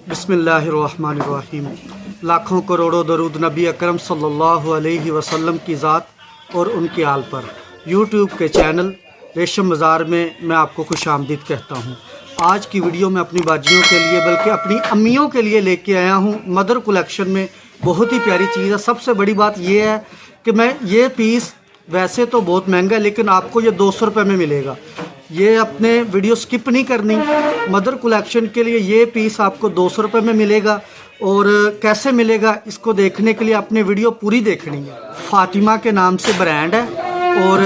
बिस्मिल्लाहिर्रहमानिर्रहीम। लाखों करोड़ों दरूद नबी अकरम सल्लल्लाहु अलैहि वसल्लम की ज़ात और उनकी आल पर। यूट्यूब के चैनल रेशम बाज़ार में मैं आपको खुश आमदीद कहता हूँ। आज की वीडियो में अपनी बाजियों के लिए बल्कि अपनी अम्मियों के लिए लेके आया हूँ मदर कलेक्शन में। बहुत ही प्यारी चीज़ है। सबसे बड़ी बात यह है कि मैं ये पीस वैसे तो बहुत महंगा है लेकिन आपको ये 200 रुपये में मिलेगा। ये अपने वीडियो स्किप नहीं करनी। मदर कलेक्शन के लिए ये पीस आपको 200 रुपये में मिलेगा। और कैसे मिलेगा इसको देखने के लिए आपने वीडियो पूरी देखनी है। फातिमा के नाम से ब्रांड है और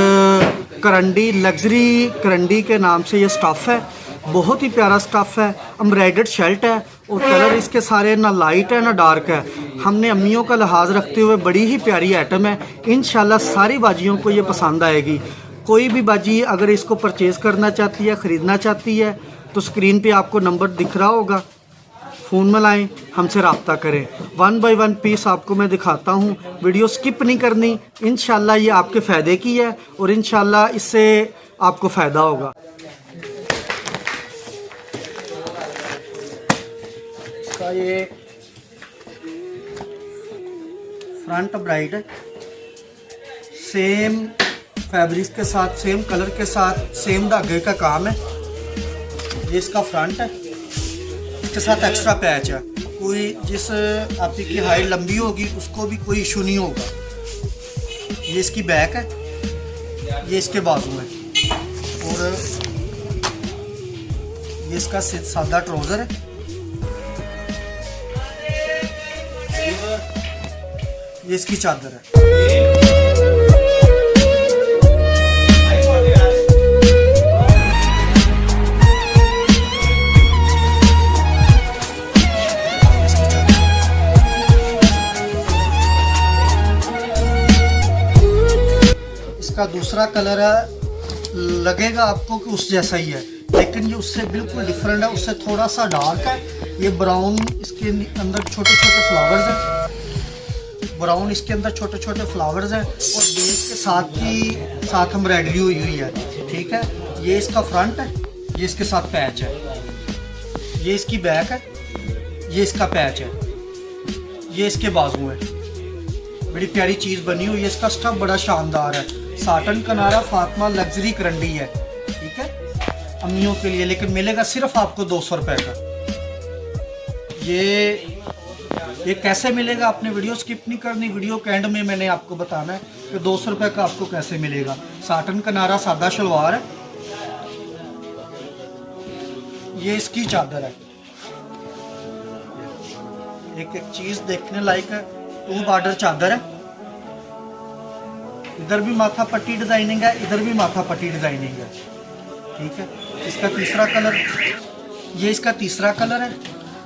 करंडी लग्जरी करंडी के नाम से ये स्टफ़ है। बहुत ही प्यारा स्टफ़ है। एम्ब्रॉयडर्ड शर्ट है और कलर इसके सारे ना लाइट है ना डार्क है। हमने अम्मियों का लिहाज रखते हुए बड़ी ही प्यारी आइटम है। इंशाल्लाह सारी बाजियों को ये पसंद आएगी। कोई भी बाजी अगर इसको परचेज़ करना चाहती है, ख़रीदना चाहती है तो स्क्रीन पे आपको नंबर दिख रहा होगा, फ़ोन में लाएँ, हमसे रब्ता करें। 1 बाय 1 पीस आपको मैं दिखाता हूँ। वीडियो स्किप नहीं करनी। इंशाल्लाह ये आपके फ़ायदे की है और इंशाल्लाह इससे आपको फ़ायदा होगा। इसका ये फ्रंट ब्राइड है। सेम फैब्रिक के साथ, सेम कलर के साथ, सेम धागे का काम है। ये इसका फ्रंट है। इसके साथ एक्स्ट्रा पैच है। कोई जिस आपकी हाइट लंबी होगी उसको भी कोई इशू नहीं होगा। ये इसकी बैक है। ये इसके बाजू है और ये इसका सादा ट्राउज़र है। ये इसकी चादर है। इसका दूसरा कलर है, लगेगा आपको कि उस जैसा ही है लेकिन ये उससे बिल्कुल डिफरेंट है। उससे थोड़ा सा डार्क है। ये ब्राउन, इसके अंदर छोटे छोटे फ्लावर्स हैं। ब्राउन इसके अंदर छोटे छोटे फ्लावर्स हैं और बेस के साथ एम्ब्रॉयडरी हुई है। ठीक है। ये इसका फ्रंट है। ये इसके साथ पैच है। ये इसकी बैक है। ये इसका पैच है। ये इसके बाजू है। बड़ी प्यारी चीज़ बनी हुई है। इसका स्टफ बड़ा शानदार है। साटन कनारा फातिमा लग्जरी करंडी है। ठीक है, अम्मियों के लिए। लेकिन मिलेगा सिर्फ आपको 200 रुपये का। ये कैसे मिलेगा, आपने वीडियो स्किप नहीं करनी। वीडियो के एंड में मैंने आपको बताना है कि 200 रुपये का आपको कैसे मिलेगा। साटन कनारा सादा शलवार है। ये इसकी चादर है। एक चीज़ देखने लायक है। 2 बॉर्डर चादर है। इधर भी माथा पट्टी डिजाइनिंग है, इधर भी माथा पट्टी डिजाइनिंग है। ठीक है। इसका तीसरा कलर, ये इसका तीसरा कलर है।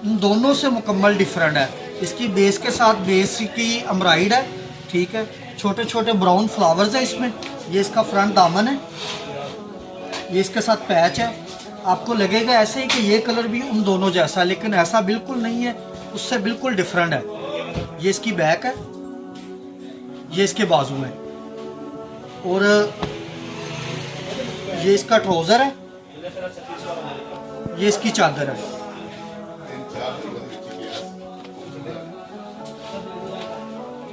इन दोनों से मुकम्मल डिफरेंट है। इसकी बेस के साथ बेस की एम्ब्रॉयड है। ठीक है। छोटे छोटे ब्राउन फ्लावर्स हैं इसमें। ये इसका फ्रंट दामन है। ये इसके साथ पैच है। आपको लगेगा ऐसे ही कि ये कलर भी उन दोनों जैसा, लेकिन ऐसा बिल्कुल नहीं है, उससे बिल्कुल डिफरेंट है। ये इसकी बैक है। ये इसके बाजू है और ये इसका ट्राउज़र है। ये इसकी चादर है।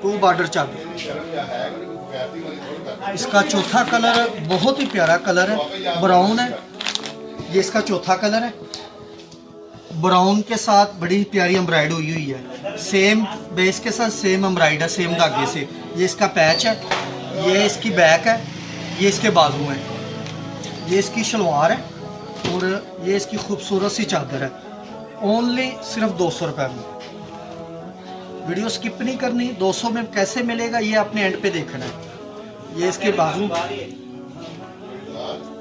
टू बॉर्डर चादर। इसका चौथा कलर बहुत ही प्यारा कलर है, ब्राउन है। ये इसका चौथा कलर है। ब्राउन के साथ बड़ी प्यारी एम्ब्रॉयड हुई है। सेम बेस के साथ सेम एम्ब्रॉयड है, सेम धागे से। ये इसका पैच है। ये इसकी बैक है। ये इसके बाजू है। ये इसकी शलवार है और ये इसकी खूबसूरत सी चादर है। ओनली सिर्फ 200 रुपये में। वीडियो स्किप नहीं करनी। 200 में कैसे मिलेगा ये आपने एंड पे देखना है। ये इसके बाजू,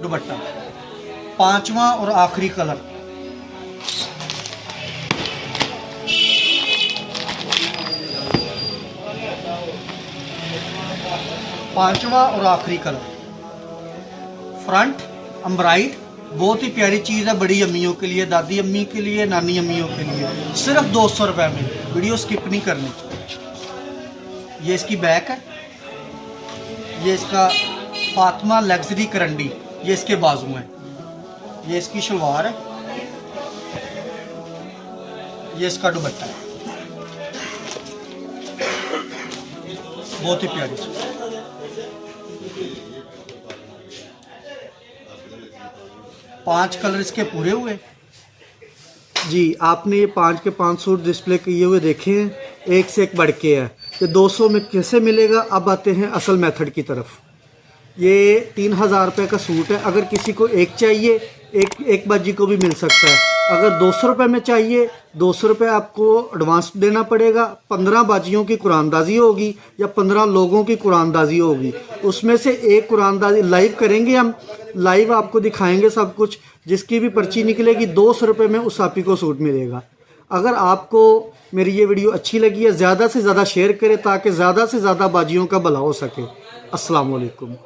दुपट्टा, 5वां और आखिरी कलर। पांचवा और आखिरी कलर। फ्रंट एम्ब्रॉयड, बहुत ही प्यारी चीज़ है बड़ी अम्मियों के लिए, दादी अम्मी के लिए, नानी अम्मियों के लिए। सिर्फ 200 रुपये में। वीडियो स्किप नहीं करनी। ये इसकी बैक है। ये इसका फातिमा लग्जरी करंडी। ये इसके बाजू हैं। ये इसकी शलवार है। ये इसका दुपट्टा है, बहुत ही प्यारी सूट। 5 कलर इसके पूरे हुए जी। आपने ये 5 के 5 सूट डिस्प्ले किए हुए देखे हैं, एक से एक बढ़ के है। ये 200 में कैसे मिलेगा? अब आते हैं असल मेथड की तरफ। ये 3000 रुपये का सूट है। अगर किसी को एक चाहिए, एक बाजी को भी मिल सकता है। अगर 200 रुपये में चाहिए, 200 रुपये आपको एडवांस देना पड़ेगा। 15 बाजियों की कुरानदाजी होगी या 15 लोगों की कुरानदाजी होगी, उसमें से एक कुरानदाजी लाइव करेंगे हम, लाइव आपको दिखाएंगे सब कुछ। जिसकी भी पर्ची निकलेगी 200 रुपये में उस आपी को सूट मिलेगा। अगर आपको मेरी ये वीडियो अच्छी लगी है, ज़्यादा से ज़्यादा शेयर करें ताकि ज़्यादा से ज़्यादा बाजियों का भला हो सके। अस्सलाम वालेकुम।